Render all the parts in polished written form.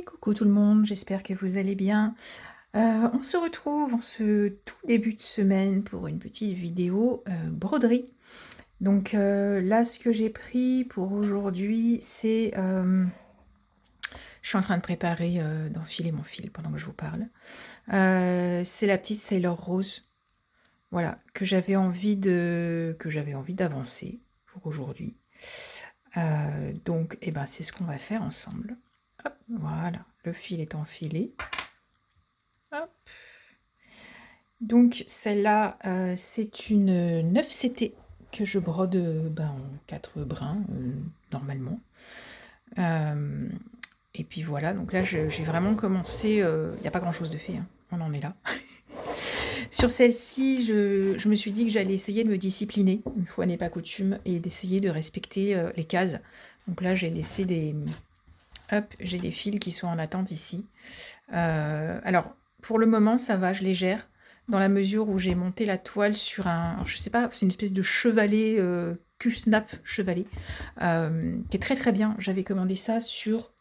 Coucou tout le monde, j'espère que vous allez bien. On se retrouve en ce tout début de semaine pour une petite vidéo broderie. Donc là, ce que j'ai pris pour aujourd'hui, c'est... je suis en train de préparer, d'enfiler mon fil pendant que je vous parle. C'est la petite Sailor Rose, voilà, que j'avais envie d'avancer pour aujourd'hui. Donc, eh ben, c'est ce qu'on va faire ensemble. Hop, voilà, le fil est enfilé. Hop. Donc celle-là, c'est une 9CT que je brode en 4 brins, normalement. Et puis voilà, donc là j'ai vraiment commencé, il n'y a pas grand-chose de fait, hein, on en est là. Sur celle-ci, je me suis dit que j'allais essayer de me discipliner, une fois n'est pas coutume, et d'essayer de respecter les cases. Donc là j'ai laissé des... Hop, j'ai des fils qui sont en attente ici. Alors, pour le moment, ça va, je les gère, dans la mesure où j'ai monté la toile sur un... Alors, je sais pas, c'est une espèce de chevalet, Q-snap chevalet, qui est très très bien. J'avais commandé ça sur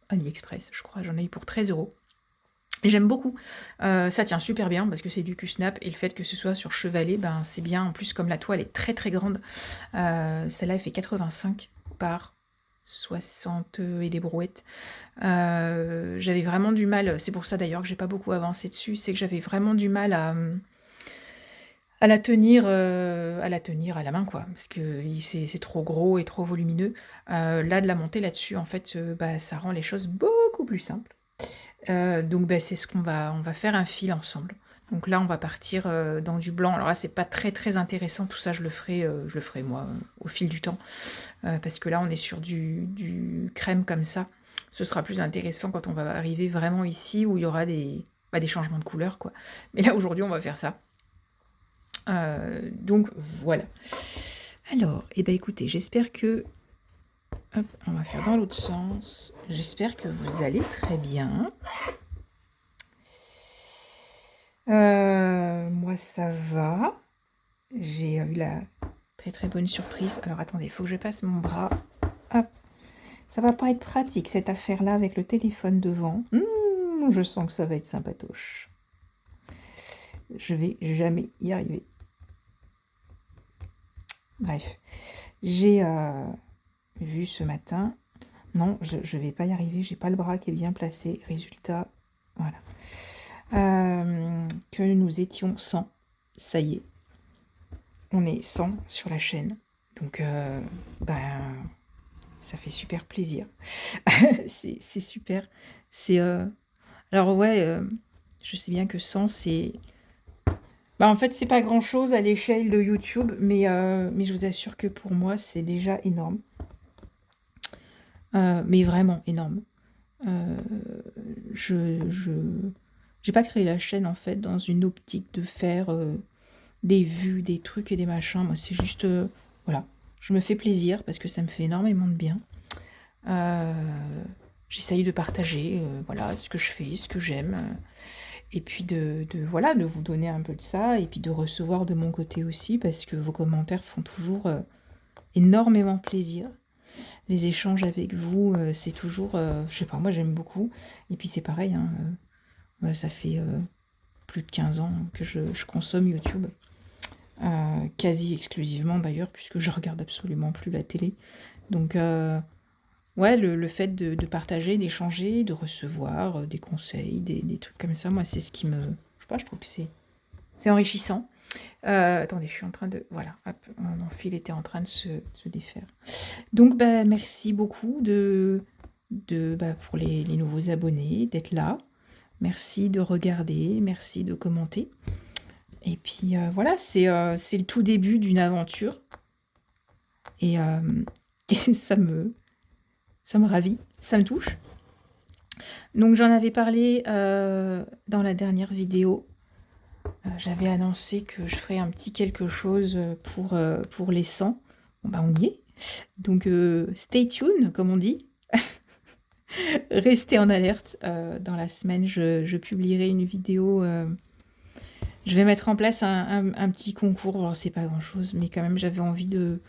AliExpress, je crois, j'en ai eu pour 13 €. Et j'aime beaucoup. Ça tient super bien parce que c'est du Q-snap et le fait que ce soit sur chevalet, ben, c'est bien. En plus, comme la toile est très très grande, celle-là, elle fait 85 par 60 et des brouettes. J'avais vraiment du mal, c'est pour ça d'ailleurs que j'ai pas beaucoup avancé dessus, c'est que j'avais vraiment du mal à la tenir, à la main, quoi, parce que c'est trop gros et trop volumineux. Là, de la monter là-dessus, en fait, bah, ça rend les choses beaucoup plus simples. Donc bah, c'est ce qu'on va, on va faire un fil ensemble. Donc là, on va partir dans du blanc. Alors là, c'est pas très très intéressant, tout ça, je le ferai moi au fil du temps, parce que là, on est sur du crème comme ça. Ce sera plus intéressant quand on va arriver vraiment ici où il y aura des changements de couleur, quoi. Mais là, aujourd'hui, on va faire ça. Donc voilà. Alors, eh ben écoutez, j'espère que... Hop, on va faire dans l'autre sens. J'espère que vous allez très bien. Moi, ça va. J'ai eu la très très bonne surprise. Alors attendez, il faut que je passe mon bras. Hop. Ça va pas être pratique cette affaire-là avec le téléphone devant. Je sens que ça va être sympatoche. Je vais jamais y arriver. Bref, j'ai vu ce matin. Non, je vais pas y arriver. J'ai pas le bras qui est bien placé. Résultat, voilà. Que nous étions 100. Ça y est. On est 100 sur la chaîne. Donc, ça fait super plaisir. c'est super. C'est... Alors ouais, je sais bien que 100, c'est... Bah, en fait, c'est pas grand-chose à l'échelle de YouTube, mais je vous assure que pour moi, c'est déjà énorme. Mais vraiment énorme. J'ai pas créé la chaîne, en fait, dans une optique de faire des vues, des trucs et des machins. Moi, c'est juste... voilà. Je me fais plaisir parce que ça me fait énormément de bien. J'essaye de partager voilà, ce que je fais, ce que j'aime. Et puis voilà, de vous donner un peu de ça. Et puis de recevoir de mon côté aussi parce que vos commentaires font toujours énormément plaisir. Les échanges avec vous, c'est toujours... je sais pas, moi j'aime beaucoup. Et puis c'est pareil, hein, voilà, ça fait plus de 15 ans que je consomme YouTube. Quasi exclusivement d'ailleurs, puisque je regarde absolument plus la télé. Donc, ouais, le fait de partager, d'échanger, de recevoir des conseils, des trucs comme ça, moi, c'est ce qui me... Je sais pas, je trouve que c'est enrichissant. Attendez, je suis en train de... Voilà, hop, mon fil était en train de se défaire. Donc, merci beaucoup pour les nouveaux abonnés, d'être là. Merci de regarder, merci de commenter. Et puis voilà, c'est le tout début d'une aventure. Et, et ça me ravit, ça me touche. Donc j'en avais parlé dans la dernière vidéo. J'avais annoncé que je ferais un petit quelque chose pour les 100. Bon, on y est. Donc stay tuned, comme on dit. Restez en alerte. Dans la semaine, je publierai une vidéo... je vais mettre en place un petit concours. Alors, c'est pas grand-chose, mais quand même, j'avais envie de...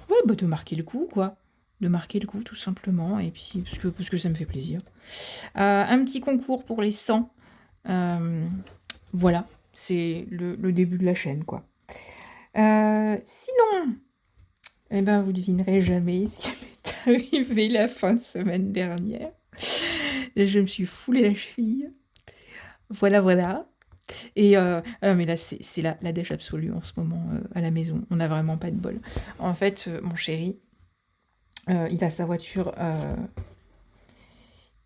Ouais, de marquer le coup, quoi. de marquer le coup tout simplement et puis parce que ça me fait plaisir. Un petit concours pour les 100, voilà, c'est le début de la chaîne, quoi. Sinon, eh ben, vous devinerez jamais ce qui m'est arrivé la fin de semaine dernière. Je me suis foulé la cheville. Voilà, voilà. Et mais là, c'est la dèche absolue en ce moment à la maison. On n'a vraiment pas de bol. En fait, mon chéri, il a sa voiture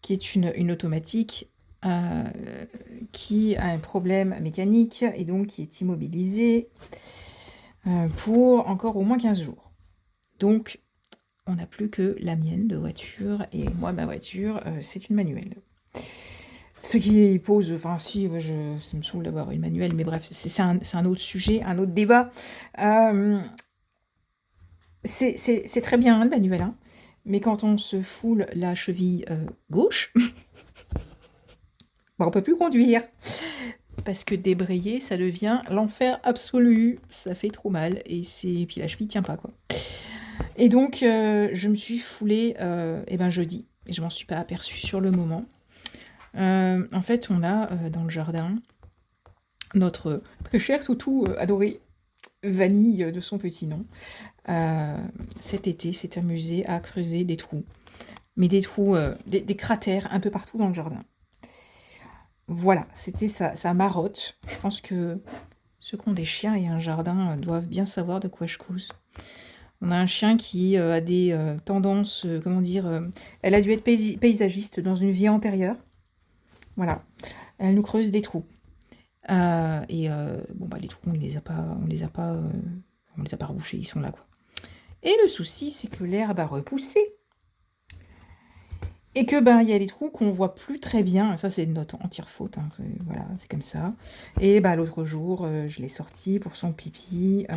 qui est une automatique qui a un problème mécanique et donc qui est immobilisée pour encore au moins 15 jours. Donc, on n'a plus que la mienne de voiture et moi, ma voiture, c'est une manuelle. Ce qui pose, enfin si, ça me saoule d'avoir une manuelle, mais bref, c'est un autre sujet, un autre débat. C'est très bien le manuel, hein, mais quand on se foule la cheville gauche, bah, on peut plus conduire. Parce que débrayer, ça devient l'enfer absolu. Ça fait trop mal et puis la cheville tient pas, quoi. Et donc, je me suis foulée jeudi. Et je m'en suis pas aperçue sur le moment. En fait, on a dans le jardin notre très cher toutou adoré, Vanille de son petit nom. Cet été, s'est amusé à creuser des trous. Mais des trous, des cratères un peu partout dans le jardin. Voilà, c'était sa marotte. Je pense que ceux qui ont des chiens et un jardin doivent bien savoir de quoi je cause. On a un chien qui a des tendances, elle a dû être paysagiste dans une vie antérieure. Voilà, elle nous creuse des trous. Les trous, on les a pas rebouchés, ils sont là, quoi. Et le souci, c'est que l'herbe a repoussé. Et que il y a des trous qu'on voit plus très bien. Ça, c'est notre entière faute, hein. Voilà, c'est comme ça. Et l'autre jour, je l'ai sorti pour son pipi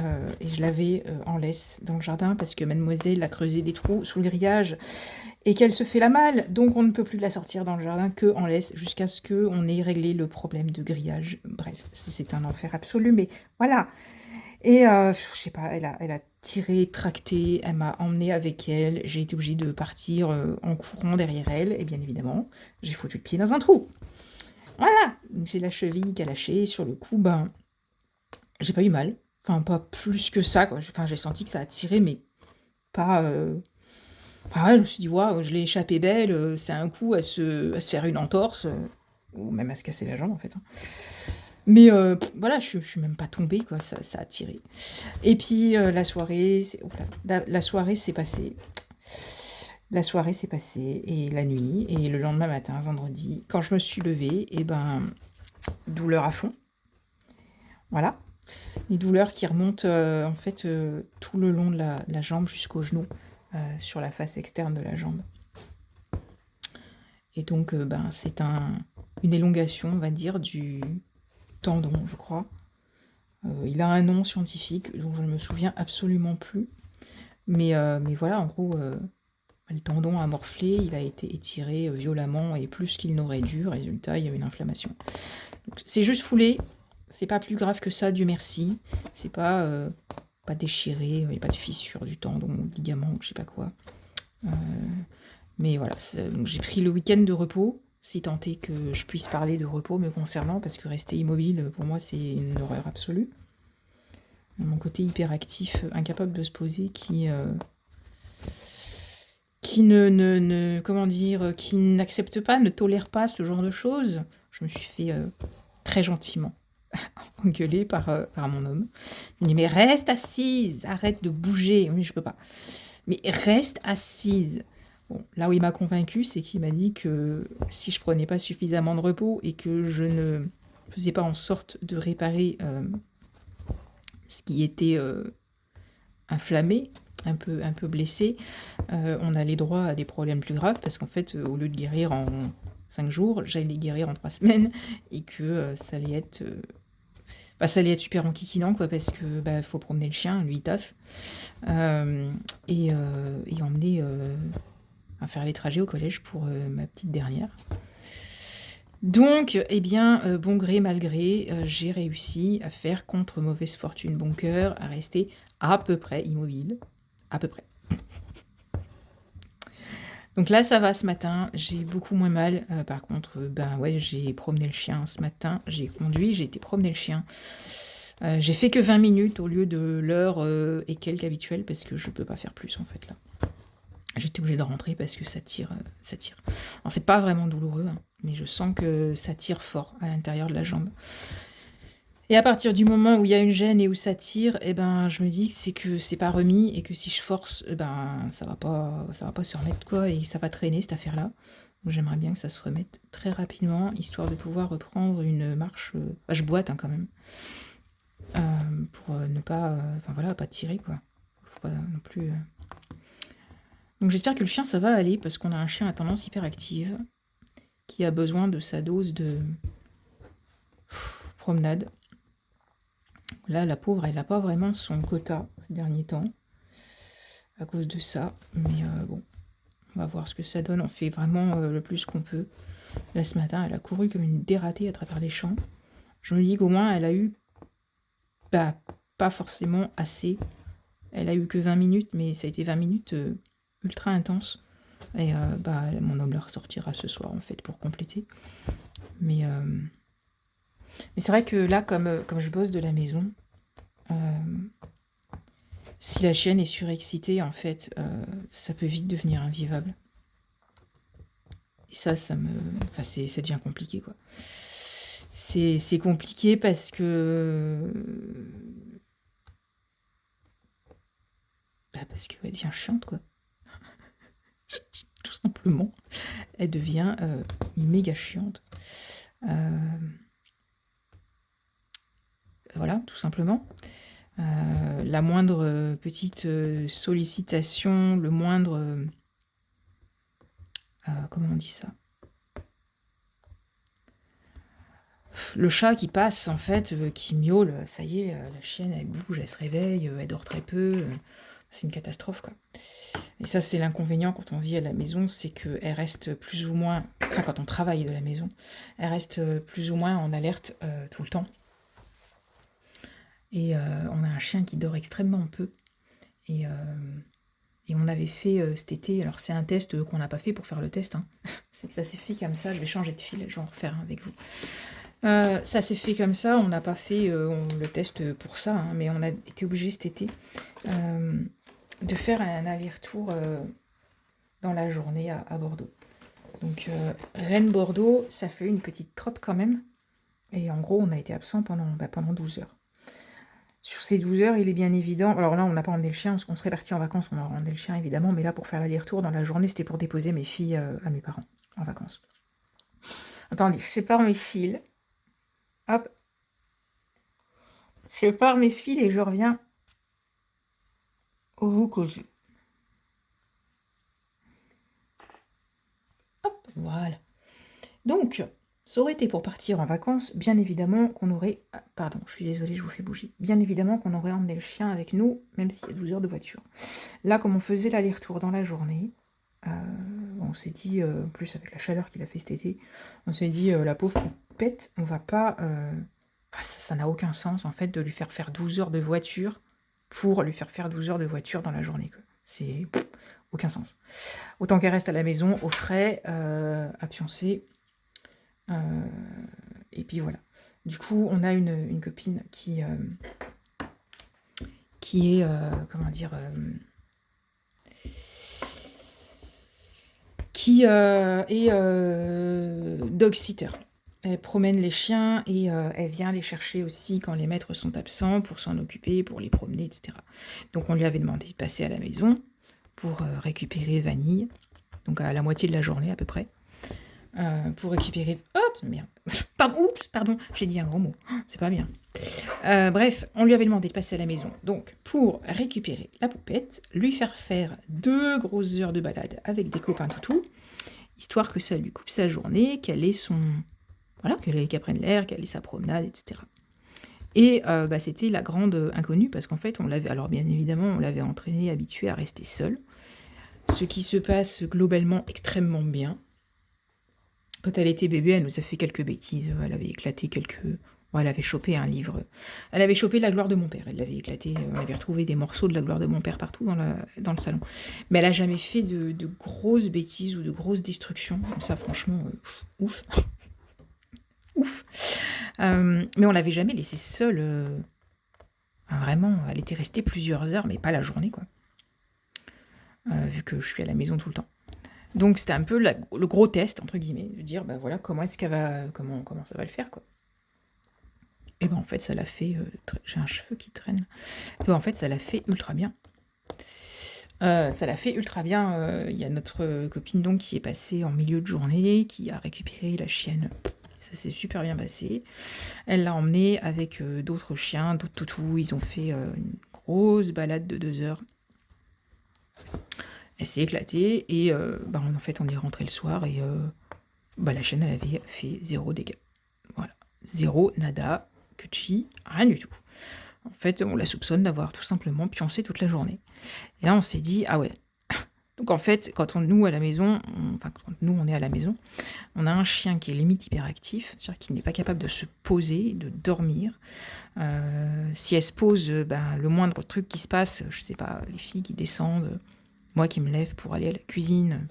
et je l'avais en laisse dans le jardin parce que mademoiselle a creusé des trous sous le grillage et qu'elle se fait la malle. Donc on ne peut plus la sortir dans le jardin que en laisse jusqu'à ce qu'on ait réglé le problème de grillage. Bref, c'est un enfer absolu, mais voilà. Et je sais pas, elle a tiré, tracté, elle m'a emmenée avec elle. J'ai été obligée de partir en courant derrière elle. Et bien évidemment, j'ai foutu le pied dans un trou. Voilà, j'ai la cheville qui a lâché. Sur le coup, j'ai pas eu mal. Enfin, pas plus que ça, quoi. Enfin, j'ai senti que ça a tiré, mais pas... je me suis dit, waouh, je l'ai échappé belle. C'est un coup à se faire une entorse. Ou même à se casser la jambe, en fait, hein. Mais voilà, je suis même pas tombée, quoi, ça a tiré. Et puis la soirée, la soirée s'est passée. La soirée s'est passée, et la nuit, et le lendemain matin, vendredi, quand je me suis levée, douleur à fond. Voilà. Les douleurs qui remontent tout le long de la jambe jusqu'au genou, sur la face externe de la jambe. Et donc, c'est une élongation, on va dire, du tendon, je crois. Il a un nom scientifique dont je ne me souviens absolument plus. Mais voilà, en gros, le tendon a morflé, il a été étiré violemment et plus qu'il n'aurait dû. Résultat, il y a une inflammation. Donc, c'est juste foulé, c'est pas plus grave que ça, Dieu merci. C'est pas déchiré, il n'y a pas de fissure du tendon, ligament, je sais pas quoi. Mais voilà, donc j'ai pris le week-end de repos, si tant est que je puisse parler de repos me concernant, parce que rester immobile, pour moi, c'est une horreur absolue. Mon côté hyperactif, incapable de se poser, qui qui n'accepte pas, ne tolère pas ce genre de choses. Je me suis fait très gentiment engueuler par mon homme. Il me dit, mais reste assise, arrête de bouger. Oui, je peux pas. Mais reste assise. Bon, là où il m'a convaincue, c'est qu'il m'a dit que si je prenais pas suffisamment de repos et que je ne faisais pas en sorte de réparer ce qui était inflammé, un peu blessé, on allait droit à des problèmes plus graves, parce qu'en fait, au lieu de guérir en 5 jours, j'allais guérir en 3 semaines, et que ça allait être super enquiquinant, quoi, parce que faut promener le chien, lui il taffe, et emmener à faire les trajets au collège pour ma petite dernière. Donc, bon gré, mal gré, j'ai réussi à faire, contre mauvaise fortune, bon cœur, à rester à peu près immobile. À peu près. Donc là, ça va ce matin, j'ai beaucoup moins mal. Par contre, ben ouais, j'ai promené le chien ce matin, j'ai conduit, j'ai été promener le chien. J'ai fait que 20 minutes au lieu de l'heure et quelques habituelle parce que je peux pas faire plus en fait là. J'étais obligée de rentrer parce que ça tire, ça tire. Alors c'est pas vraiment douloureux, hein, mais je sens que ça tire fort à l'intérieur de la jambe. Et à partir du moment où il y a une gêne et où ça tire, eh ben, je me dis que c'est pas remis et que si je force, eh ben, ça va pas se remettre quoi et ça va traîner cette affaire-là. Donc j'aimerais bien que ça se remette très rapidement, histoire de pouvoir reprendre une marche. Je boite hein, quand même, pour ne pas, enfin voilà, pas tirer quoi. Faut pas non plus. Donc j'espère que le chien ça va aller parce qu'on a un chien à tendance hyperactive qui a besoin de sa dose de promenade. Là, la pauvre, elle n'a pas vraiment son quota ces derniers temps, à cause de ça. Mais bon, on va voir ce que ça donne. On fait vraiment le plus qu'on peut. Là, ce matin, elle a couru comme une dératée à travers les champs. Je me dis qu'au moins, elle a eu, bah, pas forcément assez. Elle a eu que 20 minutes, mais ça a été 20 minutes ultra intenses. Et bah, mon homme la ressortira ce soir, en fait, pour compléter. Mais c'est vrai que là, comme je bosse de la maison, si la chienne est surexcitée, en fait, ça peut vite devenir invivable. Et ça me... Enfin, ça devient compliqué, quoi. C'est compliqué parce que... Bah, parce qu'elle devient chiante, quoi. Tout simplement. Elle devient méga chiante. Voilà, tout simplement. La moindre petite sollicitation, le moindre... comment on dit ça? Le chat qui passe, en fait, qui miaule, ça y est, la chienne, elle bouge, elle se réveille, elle dort très peu. C'est une catastrophe, quoi. Et ça, c'est l'inconvénient quand on vit à la maison, c'est qu'elle reste plus ou moins... Enfin, quand on travaille de la maison, elle reste plus ou moins en alerte tout le temps. Et on a un chien qui dort extrêmement peu. Et on avait fait cet été, alors c'est un test qu'on n'a pas fait pour faire le test, hein. C'est que ça s'est fait comme ça, je vais changer de fil, je vais en refaire un avec vous. Ça s'est fait comme ça, on n'a pas fait le test pour ça, hein, mais on a été obligé cet été de faire un aller-retour dans la journée à Bordeaux. Donc Rennes-Bordeaux, ça fait une petite trotte quand même. Et en gros, on a été absent pendant 12 heures. Sur ces 12 heures, il est bien évident... Alors là, on n'a pas emmené le chien, parce qu'on serait parti en vacances, on aurait emmené le chien évidemment, mais là, pour faire l'aller-retour dans la journée, c'était pour déposer mes filles à mes parents en vacances. Attendez, je sépare mes fils. Hop. Je sépare mes fils et je reviens au vous causer. Hop, voilà. Donc, ça aurait été pour partir en vacances, bien évidemment qu'on aurait... Ah, pardon, je suis désolée, je vous fais bouger. Bien évidemment qu'on aurait emmené le chien avec nous, même s'il y a 12 heures de voiture. Là, comme on faisait l'aller-retour dans la journée, on s'est dit, en plus avec la chaleur qu'il a fait cet été, on s'est dit, la pauvre poupette, on va pas... Enfin, ça n'a aucun sens, en fait, de lui faire 12 heures de voiture pour lui faire 12 heures de voiture dans la journée, quoi. C'est... aucun sens. Autant qu'elle reste à la maison, au frais, à pioncer. Et puis voilà. Du coup, on a une copine qui est, comment dire, qui est dog-sitter. Elle promène les chiens et elle vient les chercher aussi quand les maîtres sont absents pour s'en occuper, pour les promener, etc. Donc on lui avait demandé de passer à la maison pour récupérer Vanille, donc à la moitié de la journée à peu près. Pour récupérer... Hop, merde. Pardon, j'ai dit un gros mot. C'est pas bien. Bref, on lui avait demandé de passer à la maison. Donc, pour récupérer la poupette, lui faire 2 grosses heures de balade avec des copains toutous, histoire que ça lui coupe sa journée, qu'elle ait son... Voilà, qu'elle prenne l'air, qu'elle ait sa promenade, etc. Et c'était la grande inconnue, parce qu'en fait, on l'avait... Alors, bien évidemment, on l'avait entraînée, habituée à rester seule. Ce qui se passe globalement extrêmement bien. Quand elle était bébé, elle nous a fait quelques bêtises. Elle avait éclaté quelques Bon, elle avait chopé un livre. Elle avait chopé La gloire de mon père. Elle l'avait éclaté. On avait retrouvé des morceaux de La gloire de mon père partout dans le salon. Mais elle a jamais fait de grosses bêtises ou de grosses destructions. Ça, franchement, ouf. Ouf. Mais on l'avait jamais laissée seule. Vraiment, elle était restée plusieurs heures, mais pas la journée, quoi. Vu que je suis à la maison tout le temps. Donc c'était un peu le gros test, entre guillemets, de dire, bah voilà, comment est-ce qu'elle va, comment ça va le faire, quoi. Et ben en fait, ça l'a fait, j'ai un cheveu qui traîne. Et ben en fait, ça l'a fait ultra bien. Ça l'a fait ultra bien. Il y a notre copine donc qui est passée en milieu de journée, qui a récupéré la chienne. Ça s'est super bien passé. Elle l'a emmenée avec d'autres chiens, d'autres toutous. Ils ont fait une grosse balade de 2 heures. Elle s'est éclatée et en fait, on est rentré le soir et la chienne, elle avait fait 0 dégâts. Voilà. 0, nada, cuchi, rien du tout. En fait, on la soupçonne d'avoir tout simplement pioncé toute la journée. Et là, on s'est dit, ah ouais. Donc en fait, quand nous, à la maison, quand nous, on est à la maison, on a un chien qui est limite hyperactif, c'est-à-dire qu'il n'est pas capable de se poser, de dormir. Si elle se pose, le moindre truc qui se passe, je sais pas, les filles qui descendent, moi qui me lève pour aller à la cuisine,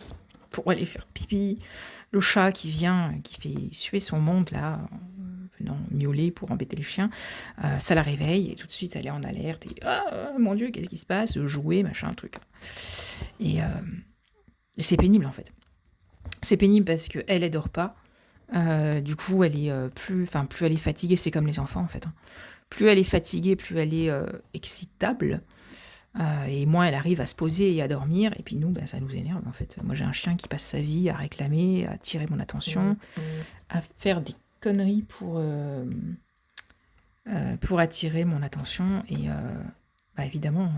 pour aller faire pipi, le chat qui vient, qui fait suer son monde là, venant miauler pour embêter le chien, ça la réveille et tout de suite elle est en alerte et ah mon Dieu, qu'est-ce qui se passe, jouer, machin, truc. Et c'est pénible en fait. C'est pénible parce que elle dort pas. Du coup, elle est plus elle est fatiguée, c'est comme les enfants en fait. Plus elle est fatiguée, plus elle est excitable. Et moins elle arrive à se poser et à dormir. Et puis nous, ça nous énerve en fait. Moi j'ai un chien qui passe sa vie à réclamer, à attirer mon attention, à faire des conneries pour attirer mon attention. Et évidemment,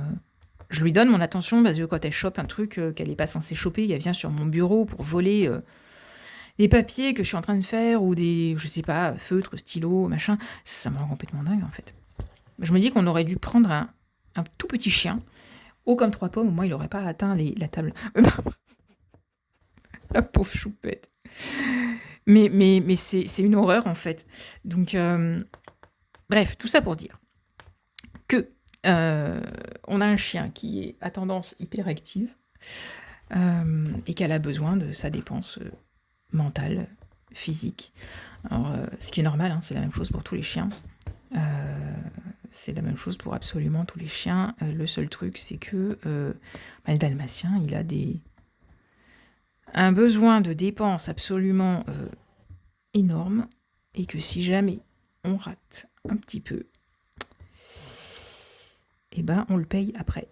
je lui donne mon attention parce que quand elle chope un truc qu'elle n'est pas censée choper, elle vient sur mon bureau pour voler des papiers que je suis en train de faire ou des, je sais pas, feutres, stylos, machin. Ça me rend complètement dingue en fait. Je me dis qu'on aurait dû prendre un tout petit chien, haut comme 3 pommes, au moins il n'aurait pas atteint la table. La pauvre choupette. Mais c'est une horreur en fait. Donc, bref, tout ça pour dire que on a un chien qui est à tendance hyperactive et qu'elle a besoin de sa dépense mentale, physique. Alors, ce qui est normal, c'est la même chose pour tous les chiens. C'est la même chose pour absolument tous les chiens. Le seul truc, c'est que le dalmatien, il a un besoin de dépenses absolument énorme et que si jamais on rate un petit peu, on le paye après.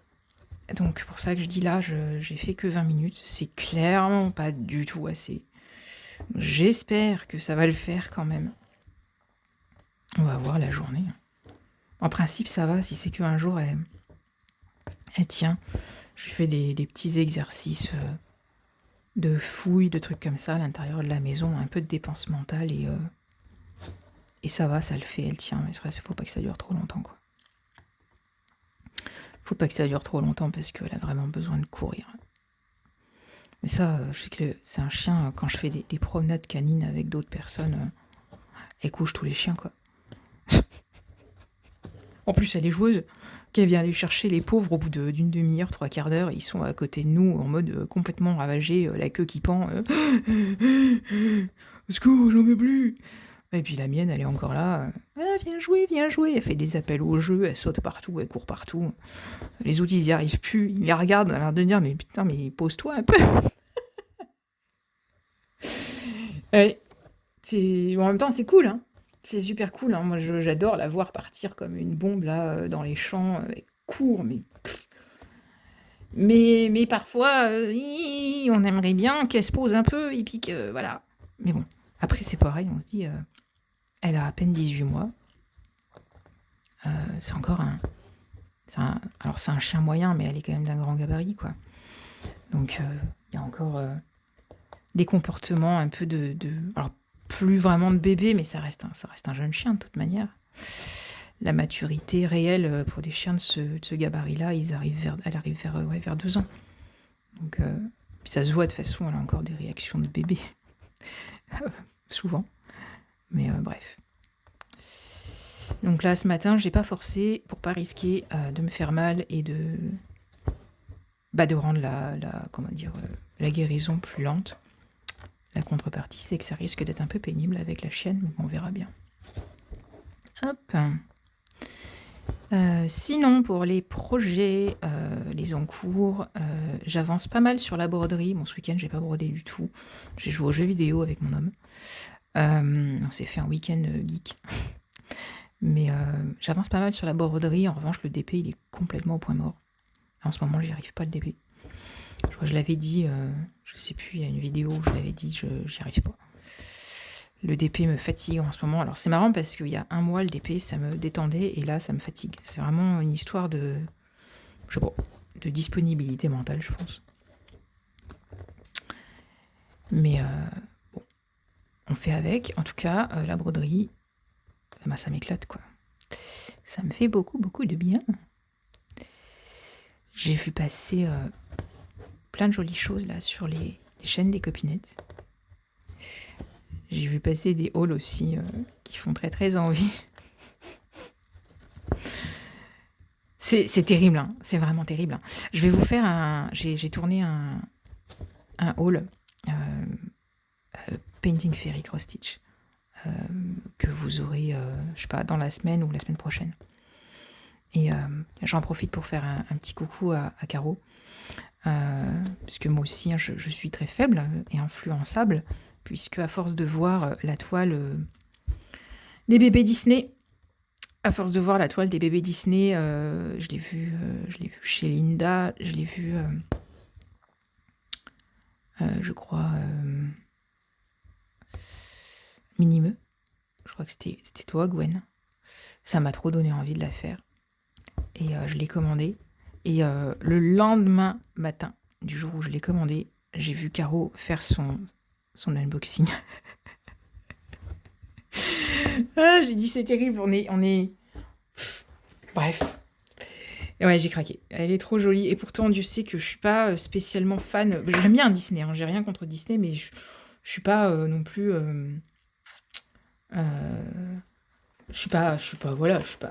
Donc pour ça que je dis là, j'ai fait que 20 minutes. C'est clairement pas du tout assez. J'espère que ça va le faire quand même. On va voir la journée. En principe, ça va. Si c'est qu'un jour, elle tient. Je lui fais des petits exercices de fouille, de trucs comme ça à l'intérieur de la maison. Un peu de dépense mentale et ça va, ça le fait. Elle tient. Mais il faut pas que ça dure trop longtemps, quoi. Faut pas que ça dure trop longtemps parce qu'elle a vraiment besoin de courir. Mais ça, je sais que c'est un chien, quand je fais des promenades canines avec d'autres personnes, elle couche tous les chiens, quoi. En plus, elle est joueuse, qu'elle vient aller chercher les pauvres au bout d'une demi-heure, 3/4 d'heure, ils sont à côté de nous, en mode complètement ravagé, la queue qui pend. Au secours, j'en peux plus. Et puis la mienne, elle est encore là. Viens jouer, viens jouer. Elle fait des appels au jeu, elle saute partout, elle court partout. Les autres, ils y arrivent plus. Ils les regardent, à l'air de dire, mais putain, mais pose-toi un peu. Ouais. En même temps, c'est cool, hein. C'est super cool, hein. Moi, j'adore la voir partir comme une bombe, là, dans les champs. Elle court, mais parfois, on aimerait bien qu'elle se pose un peu, et puis que, voilà. Mais bon, après, c'est pareil, on se dit, elle a à peine 18 mois. C'est encore alors, c'est un chien moyen, mais elle est quand même d'un grand gabarit, quoi. Donc, il y a encore des comportements un peu alors, plus vraiment de bébé, mais ça reste un jeune chien, de toute manière. La maturité réelle pour des chiens de ce gabarit-là, elle arrive vers 2 ans. Donc, puis ça se voit de toute façon, elle a encore des réactions de bébé. Souvent. Mais bref. Donc là, ce matin, j'ai pas forcé pour pas risquer de me faire mal et de rendre la guérison plus lente. La contrepartie, c'est que ça risque d'être un peu pénible avec la chienne, mais bon, on verra bien. Hop. Sinon, pour les projets, les encours, j'avance pas mal sur la broderie. Bon, ce week-end, j'ai pas brodé du tout. J'ai joué aux jeux vidéo avec mon homme. On s'est fait un week-end geek. Mais j'avance pas mal sur la broderie. En revanche, le DP, il est complètement au point mort. En ce moment, j'y arrive pas, le DP. Je l'avais dit, je sais plus, il y a une vidéo où je l'avais dit, j'y arrive pas. Le DP me fatigue en ce moment. Alors c'est marrant parce qu'il y a un mois, le DP, ça me détendait et là, ça me fatigue. C'est vraiment une histoire de, je sais pas, de disponibilité mentale, je pense. Mais bon, on fait avec. En tout cas, la broderie, ça m'éclate, quoi. Ça me fait beaucoup, beaucoup de bien. J'ai vu passer plein de jolies choses là sur les chaînes des copinettes. J'ai vu passer des hauls aussi qui font très très envie. C'est terrible, hein. C'est vraiment terrible. Hein. Je vais vous faire j'ai tourné un haul Painting Fairy Cross Stitch que vous aurez, je sais pas, dans la semaine ou la semaine prochaine. Et j'en profite pour faire un petit coucou à Caro. Puisque moi aussi, hein, je suis très faible et influençable, puisque à force de voir la toile des bébés Disney, je l'ai vu chez Linda, je l'ai vu, je crois, Minimeux. Je crois que c'était toi, Gwen. Ça m'a trop donné envie de la faire. Et je l'ai commandée. Et le lendemain matin du jour où je l'ai commandée, j'ai vu Caro faire son unboxing. J'ai dit c'est terrible, on est... Bref. Et ouais, j'ai craqué. Elle est trop jolie. Et pourtant, Dieu sait que je suis pas spécialement fan. J'aime bien Disney, hein, j'ai rien contre Disney, mais je suis pas non plus... je suis pas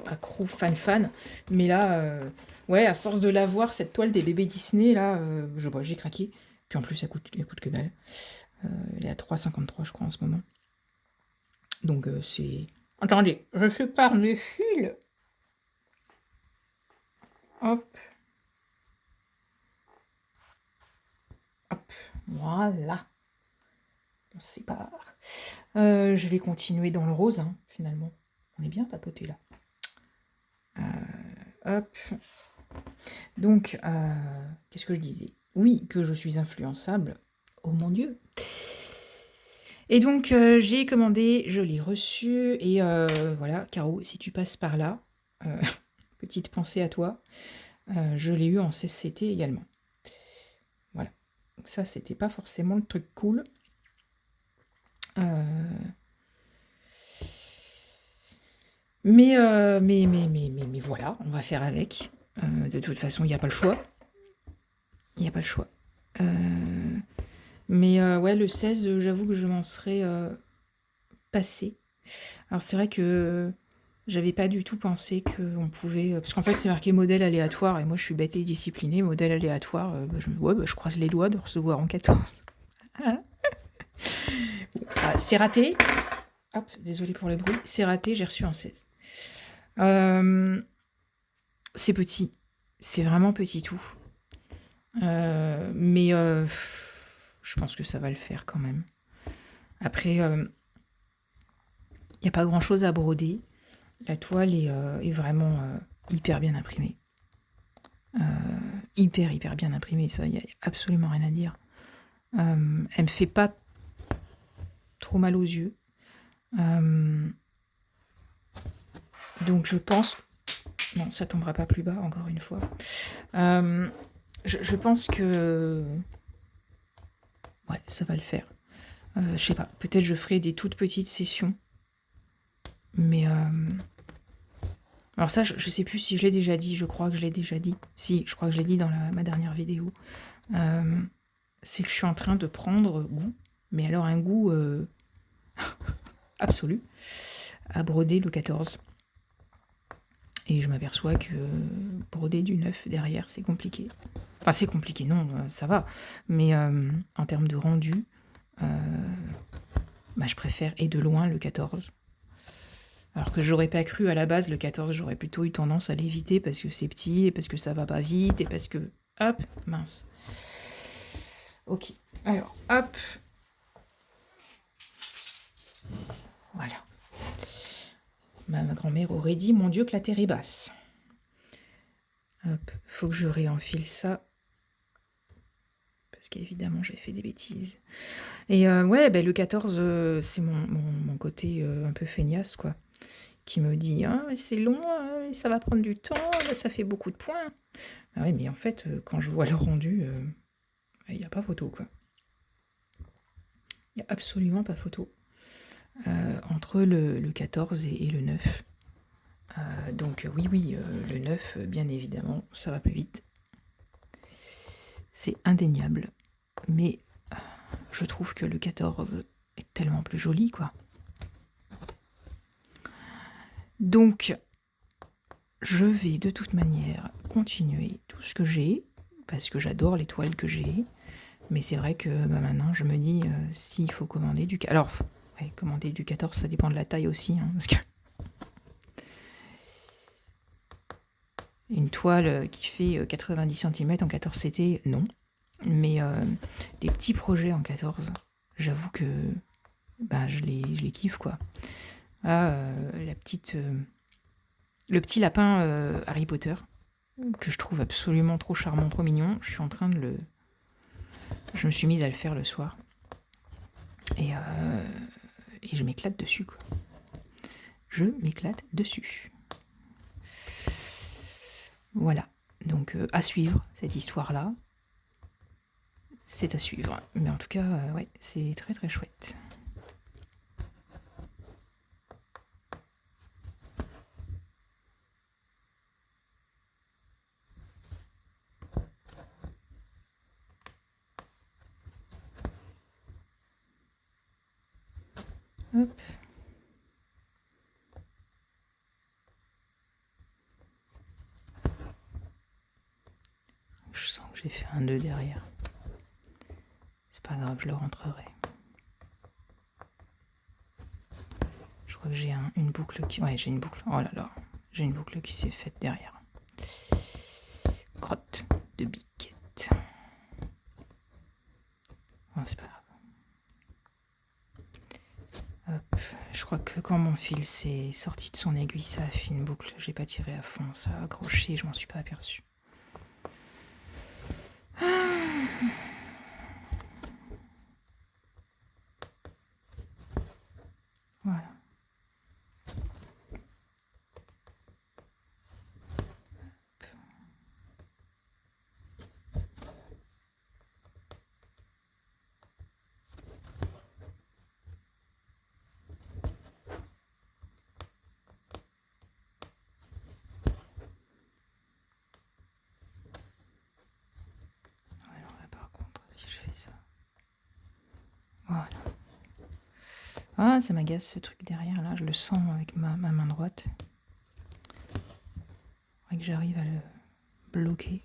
accro fan. Mais là, ouais, à force de la voir, cette toile des bébés Disney, là, j'ai craqué. Puis en plus, elle coûte que dalle. Elle est à 3,53, je crois, en ce moment. Donc, c'est... Attendez, je sépare mes fils. Hop. Hop. Voilà. On sépare. Je vais continuer dans le rose, hein, finalement. On est bien papoté, là. Hop. Donc, qu'est-ce que je disais? Oui, que je suis influençable. Oh mon Dieu. Et donc, j'ai commandé, je l'ai reçu. Et voilà, Caro, si tu passes par là, petite pensée à toi. Je l'ai eu en CCT également. Voilà. Donc ça, c'était pas forcément le truc cool. Mais voilà, on va faire avec. De toute façon, il n'y a pas le choix. Mais ouais, le 16, j'avoue que je m'en serais passée. Alors c'est vrai que j'avais pas du tout pensé qu'on pouvait... parce qu'en fait, c'est marqué modèle aléatoire, et moi je suis bête et disciplinée. Modèle aléatoire, je croise les doigts de recevoir en 14. C'est raté. Hop, désolé pour le bruit. C'est raté, j'ai reçu en 16. C'est petit. C'est vraiment petit tout. Mais je pense que ça va le faire quand même. Après, il n'y a pas grand-chose à broder. La toile est vraiment hyper bien imprimée. Hyper bien imprimée, ça, il n'y a absolument rien à dire. Elle me fait pas trop mal aux yeux. Donc je pense... Non, ça tombera pas plus bas, encore une fois. Je pense que... Ouais, ça va le faire. Je sais pas, peut-être je ferai des toutes petites sessions. Mais... Alors ça, je sais plus si je l'ai déjà dit, je crois que je l'ai déjà dit. Si, je crois que je l'ai dit dans ma dernière vidéo. C'est que je suis en train de prendre goût, mais alors un goût absolu, à broder le 14. Et je m'aperçois que broder du 9 derrière, c'est compliqué. Enfin, c'est compliqué, non, ça va. Mais en termes de rendu, je préfère et de loin le 14. Alors que j'aurais pas cru à la base, le 14, j'aurais plutôt eu tendance à l'éviter parce que c'est petit et parce que ça va pas vite et parce que... Hop, mince. Ok, alors, hop. Voilà. Ma grand-mère aurait dit, mon Dieu, que la terre est basse. Hop, faut que je réenfile ça. Parce qu'évidemment, j'ai fait des bêtises. Et ouais, le 14, c'est mon côté un peu feignasse, quoi. Qui me dit, hein, c'est long, ça va prendre du temps, là, ça fait beaucoup de points. Ah oui, mais en fait, quand je vois le rendu, il n'y a pas photo, quoi. Il n'y a absolument pas photo. Entre le 14 et le 9. Donc oui, le 9, bien évidemment, ça va plus vite. C'est indéniable. Mais je trouve que le 14 est tellement plus joli, quoi. Donc, je vais de toute manière continuer tout ce que j'ai, parce que j'adore les toiles que j'ai. Mais c'est vrai que maintenant, je me dis, s'il faut commander du... Alors, ouais, commander du 14, ça dépend de la taille aussi, hein, parce que... Une toile qui fait 90 cm en 14 CT, non. Mais les petits projets en 14, j'avoue que je les kiffe, quoi. Ah, le petit lapin Harry Potter, que je trouve absolument trop charmant, trop mignon. Je suis en train de le... Je me suis mise à le faire le soir. Et je m'éclate dessus, quoi. Je m'éclate dessus. Voilà. Donc, à suivre, cette histoire-là. C'est à suivre. Mais en tout cas, ouais, c'est très très chouette. Hop. Je sens que j'ai fait un nœud derrière. C'est pas grave, je le rentrerai. Je crois que j'ai une boucle qui... Ouais, j'ai une boucle. Oh là là. J'ai une boucle qui s'est faite derrière. Crotte de biquette. Oh, c'est pas grave. Hop. Je crois que quand mon fil s'est sorti de son aiguille, ça a fait une boucle. J'ai pas tiré à fond, ça a accroché, je m'en suis pas aperçue. Voilà. Alors là, par contre, si je fais ça... Voilà. Ah, ça m'agace ce truc derrière, là. Je le sens avec ma main droite. Faudrait que j'arrive à le bloquer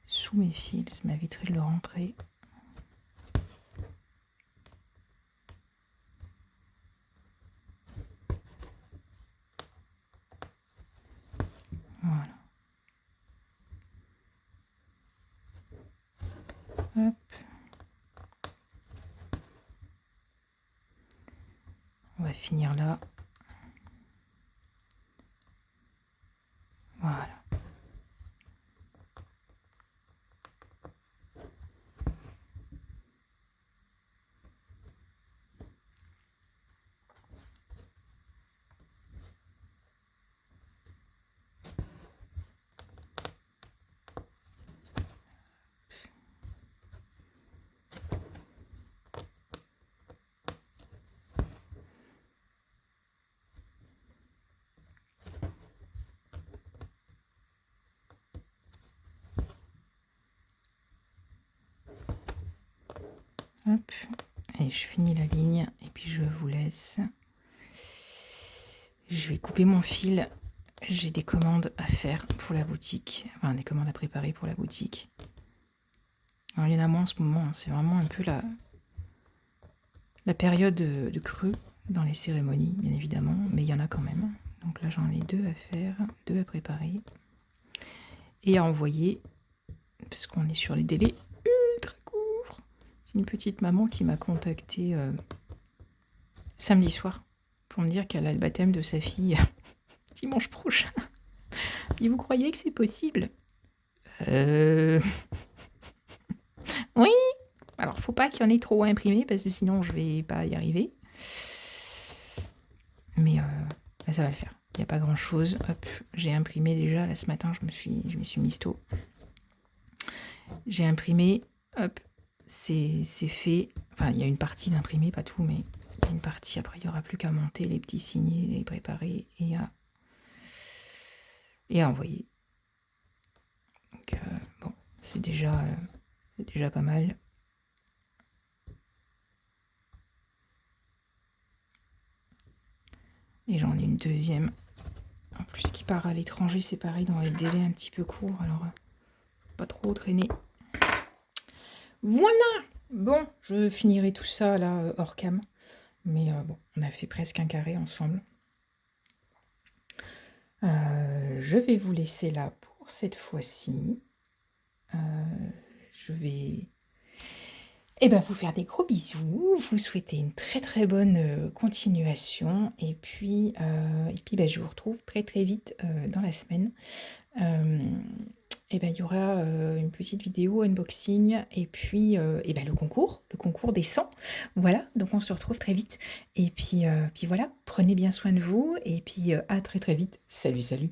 sous mes fils. Ça m'éviterait de le rentrer. Voilà. Hop. On va finir là. Voilà. Hop. Et je finis la ligne et puis je vous laisse. Je vais couper mon fil. J'ai des commandes à faire pour la boutique. Enfin, des commandes à préparer pour la boutique. Alors, il y en a moins en ce moment. C'est vraiment un peu la période de creux dans les cérémonies, bien évidemment. Mais il y en a quand même. Donc là, j'en ai 2 à faire, 2 à préparer. Et à envoyer. Parce qu'on est sur les délais ultra courts. C'est une petite maman qui m'a contactée samedi soir pour me dire qu'elle a le baptême de sa fille dimanche prochain. Et vous croyez que c'est possible? Oui. Alors, faut pas qu'il y en ait trop à imprimer parce que sinon je vais pas y arriver. Mais là, ça va le faire. Il n'y a pas grand chose. Hop, j'ai imprimé déjà. Là, ce matin, je me suis mise tôt. J'ai imprimé. Hop, c'est fait. Enfin, il y a une partie d'imprimé, pas tout, mais il y a une partie. Après, il n'y aura plus qu'à monter les petits signés, les préparer et à envoyer. Donc, bon, c'est déjà pas mal. Et j'en ai une deuxième. En plus, qui part à l'étranger, c'est pareil, dans les délais un petit peu courts. Alors, pas trop traîner. Voilà. Bon, je finirai tout ça là hors cam. Mais bon, on a fait presque un carré ensemble. Je vais vous laisser là pour cette fois-ci. Je vais vous faire des gros bisous, vous souhaiter une très très bonne continuation et puis je vous retrouve très très vite dans la semaine. Il y aura une petite vidéo unboxing et puis le concours des 100. Voilà, donc on se retrouve très vite et puis voilà, prenez bien soin de vous et puis à très très vite. Salut, salut.